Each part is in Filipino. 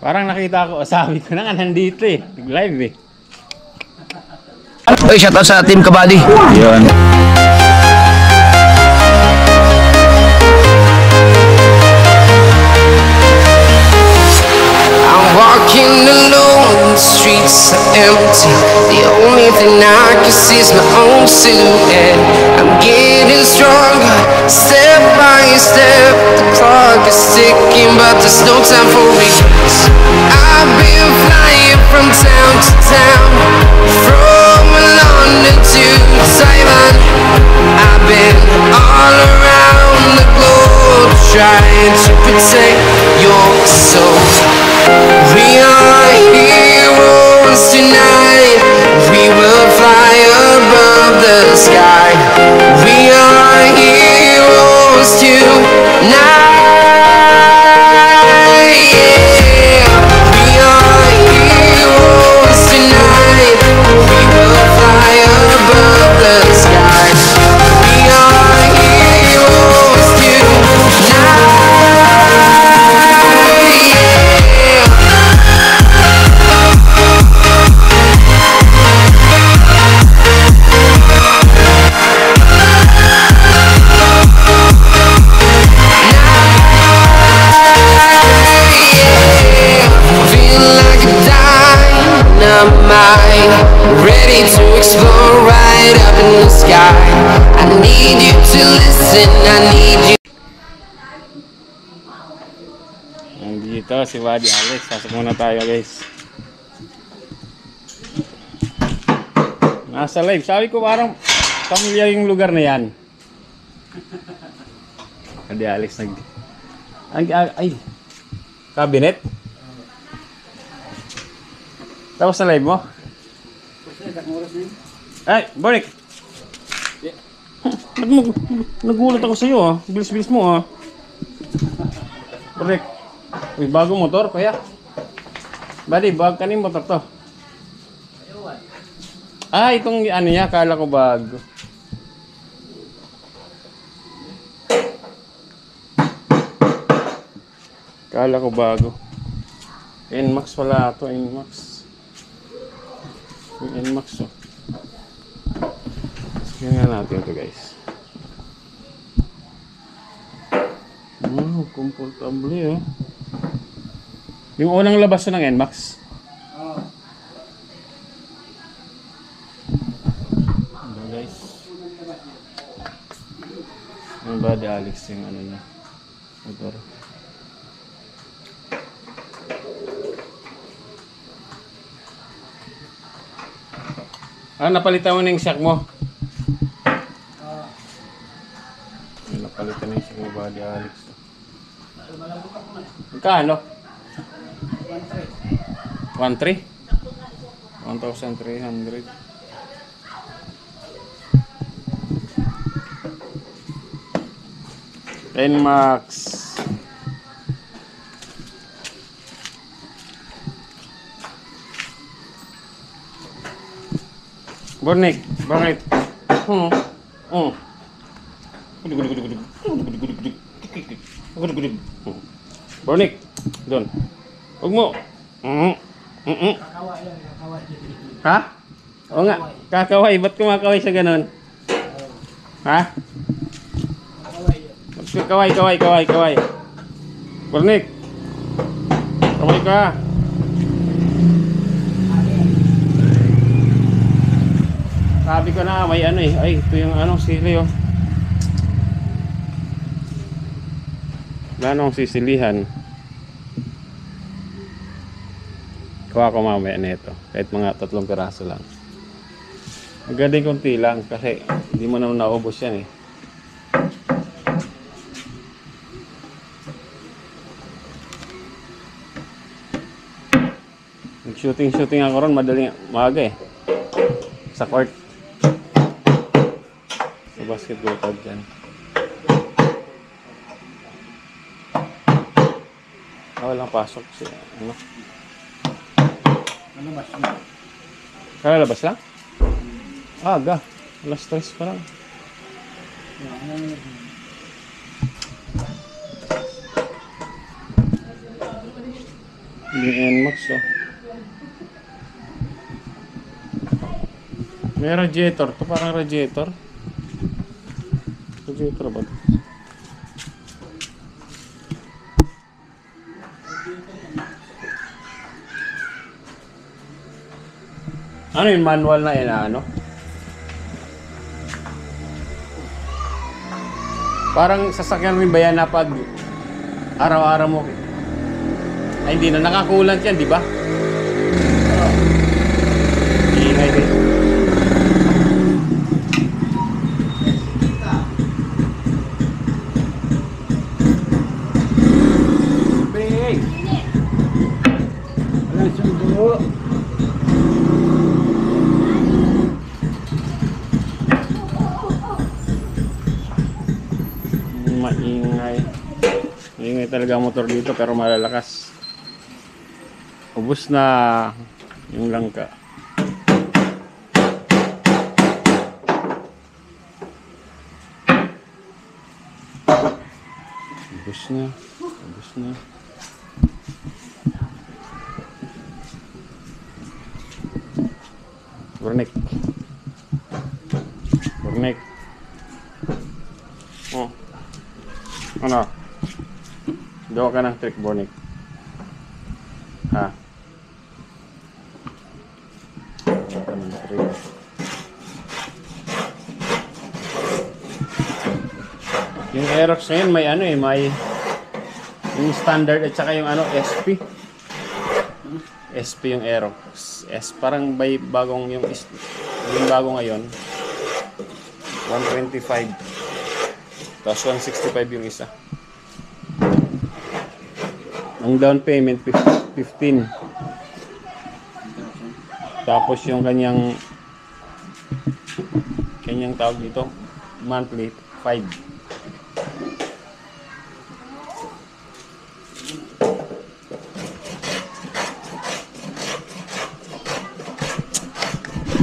Parang nakita ko, sabi ko na nga nandito eh. Live eh. Oy, shoutout sa Team Kabady. Yun. I'm walking alone, the streets are empty. The only thing I can see is my own silhouette. I'm getting stronger, step by step. The clock is ticking, but there's no time for regrets. I've been flying from town to town, from London to Taiwan. I've been all around the globe, trying to protect your soul. We are heroes tonight. We will fly above the sky. We are heroes tonight. Yeah. We are heroes tonight. We will fly above the sky. We are heroes tonight. Ready to explore right up in the sky. I need you to listen, I need you. Nandito si Buddy Alex. Pasok muna tayo guys. Nasa live. Sabi ko parang pamilya yung lugar na yan. Buddy Alex ay cabinet. Tapos sa live mo? Ay, Bonik! Nagulat ako sa iyo ah. Bilis-bilis mo ah. Bonik. Uy, bago motor kuya. Buddy, bag kaning motor to. Ah, itong ano niya, kala ko bago. Kala ko bago. NMAX pala ito, NMAX. Yung NMAX oh. Tingnan natin ito guys. Comfortable oh. Yung unang labas ng NMAX. Ano guys? Yung Buddy Alex yung ano niya. Motor. Ah, napalitan mo na yung shock mo? Napalitan na yung shock mo, Buddy Alex. Magkano? 1,300? 1,300. NMAX. Bonik, bakit? Bonik, doon. Huwag mo. Ha? Oo nga, kakaway. Ba't kumakaway sa ganun? Ha? Kaway. Bonik, kaway ka. Sabi ko na may ano eh. Ay, ito yung anong sili oh. Anong sisilihan? Kuha ko mamaya nito. Kahit mga 3 piraso lang. Maganda yung konti lang kasi hindi mo naman naubos yan eh. Nag-shooting ako ron madaling maaga eh. Sa court. Sa basketball court dyan. Walang pasok siya. Ano? Labas lang? Aga. Alas 3 pa lang. Yung NMAX oh. May radiator to, parang radiator. Radiator ba? Ano yung manual na yun, ano? Parang sasakyan rin ba yan na pag araw-araw mo? Ay, hindi na. Nakakulant yan, di ba? Iingay din. Bing! Walang sundo. Maingay. Maingay talaga ang motor dito pero malalakas. Ubus na yung langka. Ubus na. Ubus na. Burnik. Burnik. Oh. Ano? Gawa ka ng trick, Burnik. Ha? Gawa ka ng trick. Yung Aerox ngayon may ano eh, may yung standard at saka yung ano, SP. SP yung Aerox. Parang by bagong yung bago ngayon. 125. Tapos 165 yung isa. Ang down payment 15. Tapos yung kanyang tawag dito monthly 5.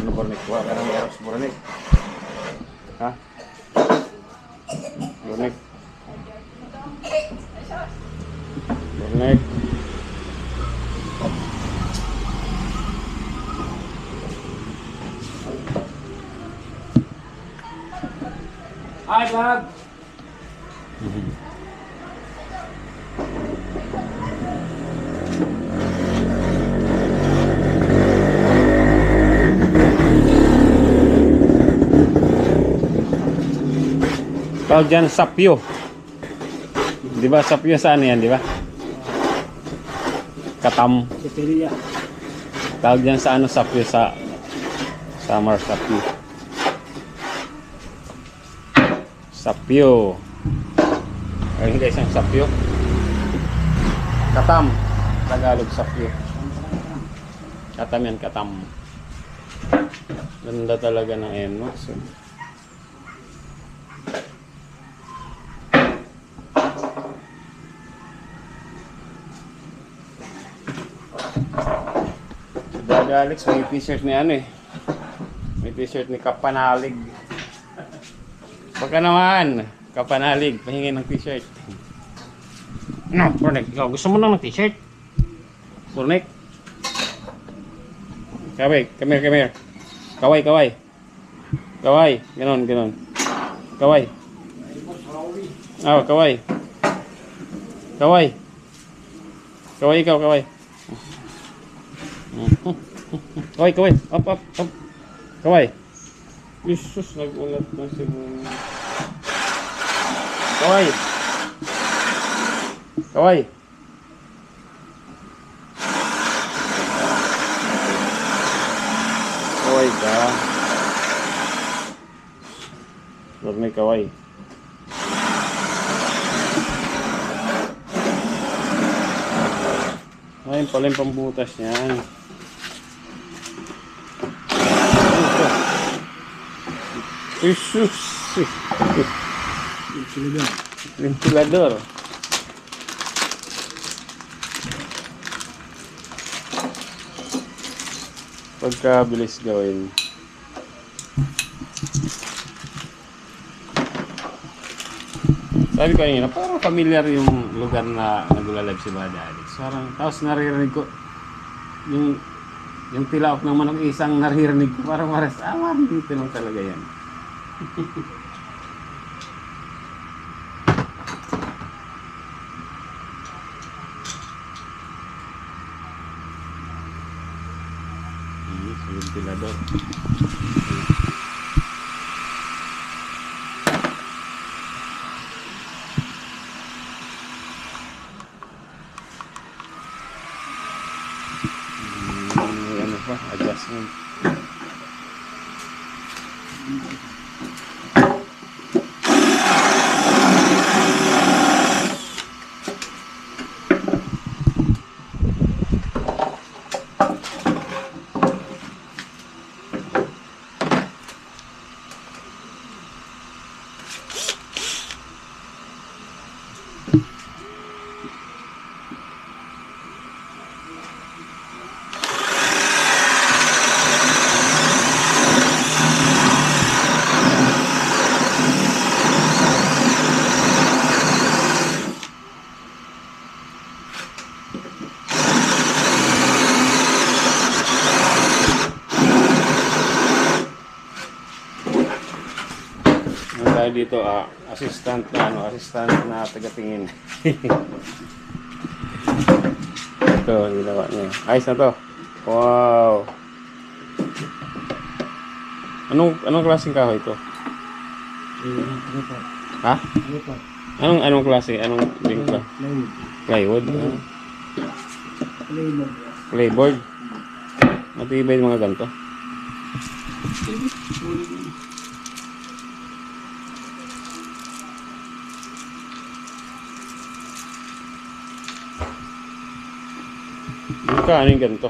Ano Burnik? Wala ka ng Aerox Burnik. Ha? Burnik. Burnik. Hi, Bob. Tawag dyan, sapyo. Di ba, sapyo saan yan, di ba? Katam. Bateria. Tawag dyan sa ano, sapyo sa summer sapyo. Sapyo. Ayun guys, ang sapyo. Katam. Tagalog sapyo. Katam yan, katam. Ganda talaga ng NMAX. Alex, may t-shirt ni ano eh. May t-shirt ni Kapanalig. Baka naman, Kapanalig, pahingin ng t-shirt. No, Burnik, ikaw gusto mo lang ng t-shirt? Burnik. Kaway, come here. Kaway. Kaway, ganon. Kaway. Oh, kaway. Kaway ikaw, kaway. Kaway, up. Kaway. Jesus, nagulat na si Bruno. Kaway. Kaway ka. Burnik, kaway. Ayun pala yung pambutas niyan. Jesus! Ventilador. Pagkabilis gawin. Sabi ko kanina, parang familiar yung lugar na nagla-live si Buddy Alex. Parang, tapos naririnig ko, yung tilaok ng manok isang naririnig ko, parang maras, dito lang talaga yan. Ventilador. Ano pa? Adjustment. Tayo dito assistant na tagatingin. Ito ginawa niya. Ayos na to. Wow. Anong klaseng kahoy ito? Ha? Anong klase? Anong bingka? Plywood. Plyboard. Matibay yung mga ganito. Ano yung ganito?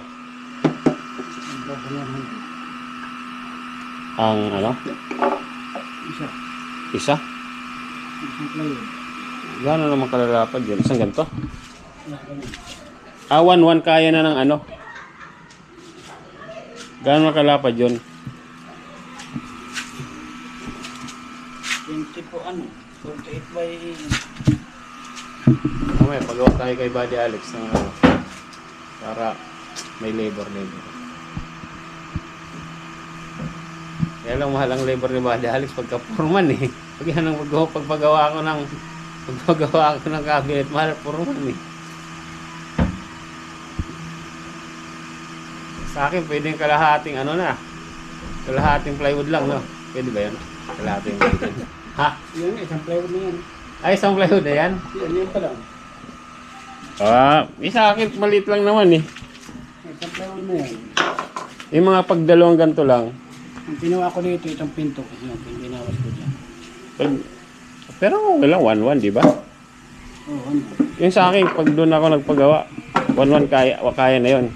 Ang ano? Isa? Gano'n naman kalalapad yun? Isang ganito? 1-1 kaya na ng ano? Gano'n kalapad yun? 20 po ano? 48 by... Mamaya, pagawa tayo kay Buddy Alex ng ano? Para may labor. Kaya lang mahal ang labor ni Buddy Alex pagka foreman eh. Pag yan ang pagpagawa ko ng cabinet, mahal foreman eh. Sa akin pwedeng kalahating kalahating plywood lang, no? Pwede ba yan? Kalahating plywood. Ha? Yan, isang plywood na yan. Ay, isang plywood na yan? Yan pa lang. Sa akin maliit lang naman eh. Isang plywood na yan. Yung mga pagdalawang ganito lang. Ang ginawa ko dito, itong pinto. Yan, pinawas ko dyan. Pero okay lang, 1-1, di ba? Oo, ano. Yung sa akin, pag doon ako nagpagawa, 1-1 kaya na yun.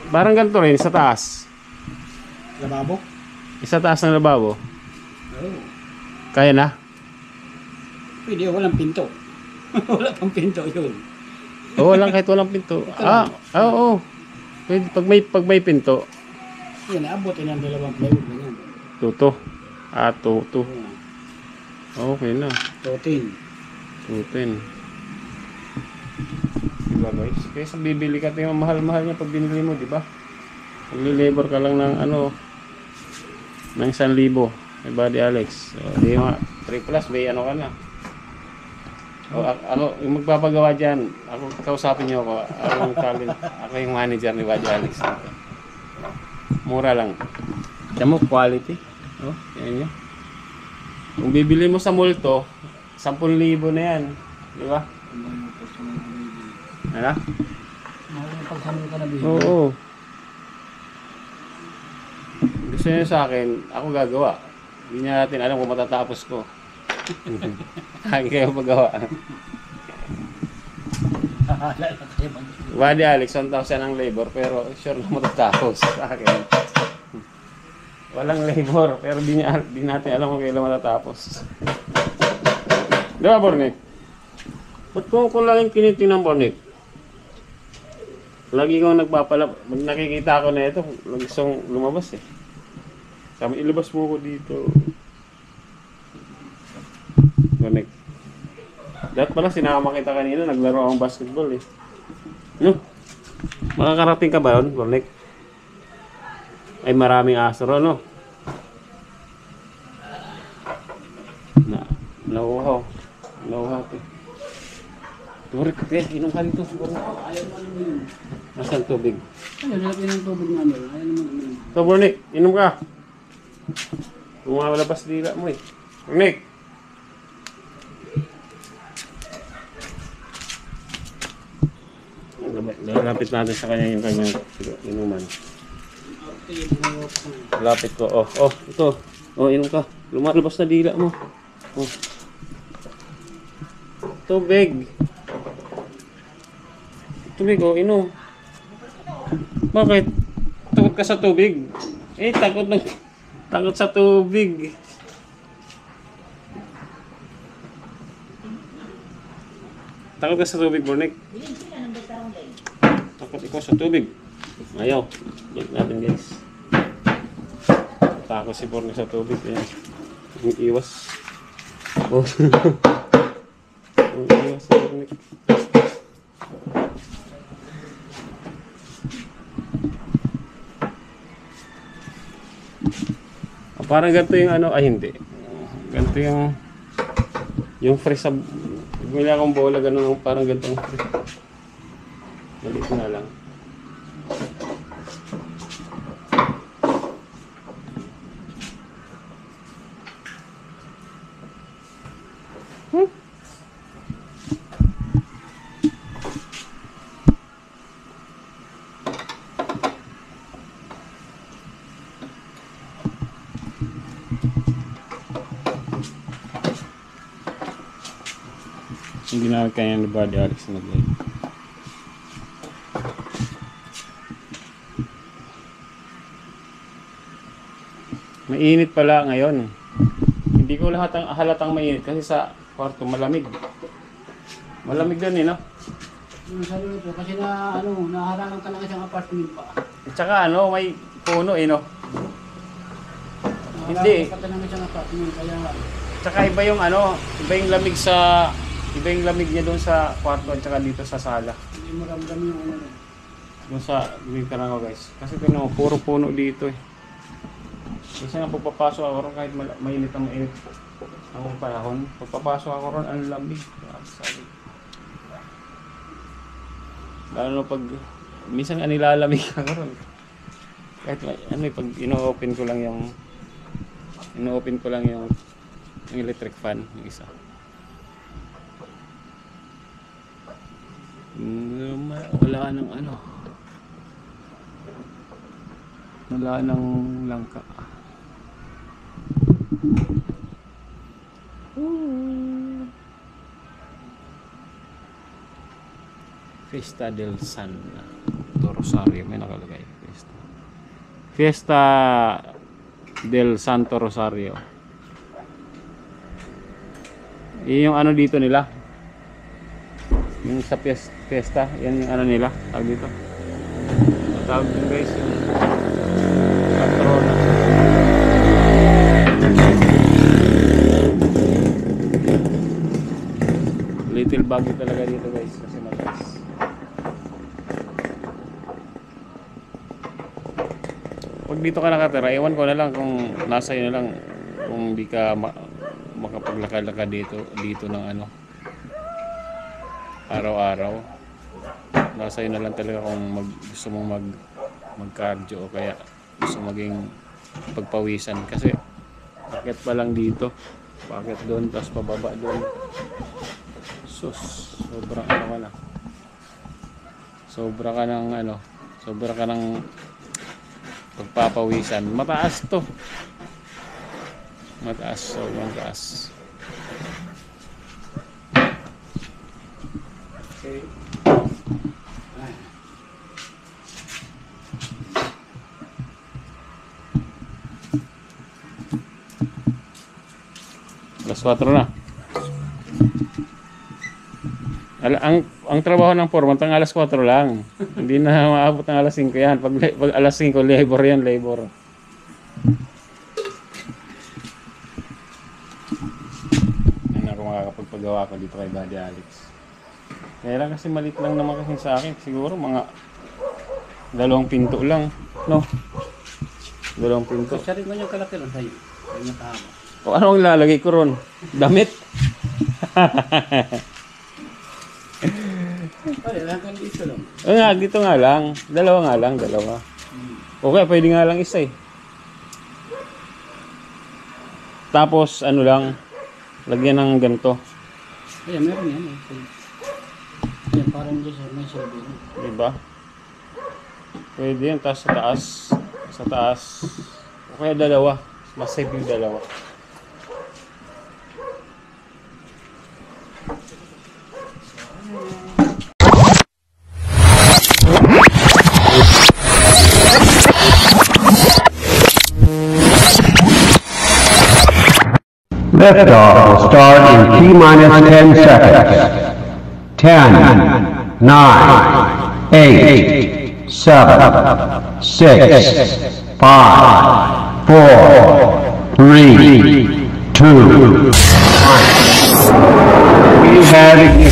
Parang ganito rin, sa taas. Lababo? Sa taas ng lababo. Oo. Kaya na? Pwede, walang pinto. Wala pang pinto yun. Oo, kahit walang pinto. Oo. Pwede, pag may pinto, Yan, abutin ang dalawang plywood na yan. tuto. Tuto. Oo. Okay na. 14. 210. Diba guys? Kaysa bibili ka tayo mahal-mahal niya pag binili mo, diba? Magli-labor ka lang ng ng 1,000. May Buddy Alex. So, di nga, 3 plus, may ano ka na. Ako, yung magpapagawa dyan, ako, kausapin niyo ako. Ako yung manager ni Buddy Alex. Mura lang. Diyan mo, quality. Oh, yan yun. Kung bibili mo sa multo, 10,000 na yan. Di ba? Ano? Mahal yung pagsamil ka na bibili. Oo. Gusto niya sa akin, ako gagawa. Hindi niya natin alam kung matatapos ko. Lagi kayo magawa. Buddy Alex, 1,000 ang labor, pero sure na matatapos sa akin. Walang labor, pero di natin alam kung kailan matatapos. Di ba, Bornik? Ba't kung laging kinitingnan, Bornik? Lagi kong nagpapalap. Pag nakikita ko na ito, gustong lumabas eh. Sabi, ilabas mo ko dito. Connect. Dapat pala sinama kita kanina, naglaro akong basketball eh. No? Makakarating ka ba yun, Connect? Ay maraming aso ron, no? Nauhaw. Nauhaw to. Turik ka, inom ka dito siguro. Ayaw mo naman yun. Nasaan tubig? Ano, lalapin ng tubig namin. Ayaw naman naman. Ito, Bornik, inom ka. Lumalabas dila mo eh. Bornik! Lalapit natin sa kanya yung kanyang inuman. Lapit ko. Oh, ito. Oh, inom ka. Lumalabas na dila mo. Oh. Tubig. Tubig, oh, inom. Bakit? Takot ka sa tubig? Eh, takot sa tubig. Takot ka sa tubig, Bornik? Takot ikaw sa tubig. Ayaw. Check natin, guys. Takot si Bornik sa tubig. Ayan. Ang iwas. Oh. Ang iwas si Bornik. Parang ganito yung ano, ay hindi. Ganito yung fresh sa, bumili akong bola, ganun, parang ganito yung fresh. Balik na lang. Yung ginamit kanya ni Buddy Alex na nag-live. Mainit pala ngayon. Hindi ko halatang mainit kasi sa kwarto malamig. Malamig din eh, no? Yung sabi nito, kasi naharangan ka ng isang apartment pa. At saka may puno eh, no? Hindi. Naharangan ka ng isang apartment, kaya... Tsaka iba yung lamig niya doon sa kwarto at saka dito sa sala. Hindi mo ramdam yung Doon sa winter ko, guys. Kasi ito naman, puro puno dito eh. Kasi nga pagpapasok ako ron, kahit mainit ang mainit ang panahon, pagpapasok ako ron, ang lamig. Sabi. Lalo na pag minsan nilalamig ako ron. Kahit pag ino-open ko lang yung electric fan, yung isa. Wala nang langka. Fiesta del Santo Rosario, may nakalagay. Fiesta del Santo Rosario. Yung dito nila, yung sa fiesta, yan yung nila, tawag dito. Tawag dito, guys, yung patrona. Little bagyo talaga dito, guys, kasi mataas. Pag dito ka nakatira, ewan ko na lang kung nasa iyo na lang, kung di ka makapaglakad-lakad dito ng araw-araw. Nasa iyo na lang talaga kung gusto mong mag-cardio o kaya gusto maging pagpawisan, kasi paket pa lang dito, paket doon, tapos pababa doon. Sus, sobra ka ng pagpapawisan. Mataas to. Sobrang taas. Okay. Alas 4 na. Ang trabaho ng foreman pang alas 4 lang. Hindi na maabot ng alas 5 yan. Pag alas 5, labor yan, labor. Yan ako mga ginagawa ko dito kay Buddy Alex. Kaya lang kasi maliit lang naman kasi sa akin. Siguro mga 2 pinto lang. No? 2 pinto. Siya rin mo yung kalaki lang sa'yo. Yung kahaba. O ano ang ilalagay ko ron? Damit? Pare, lang kung dito lang. Dito nga lang. 2 nga lang, 2. Okay, pwede nga lang isa eh. Tapos, ano lang, lagyan ng ganito. Kaya meron yan eh. Yan, parang dyan sa may silbi. Diba? Pwede yan, tapos sa taas. Sa taas. O kaya 2. Mas safe yung 2. Liftoff will start in T-minus 10 seconds. 10, 9, 8, 7, 6, 5, 4, 3, 2, 1. We have ignition.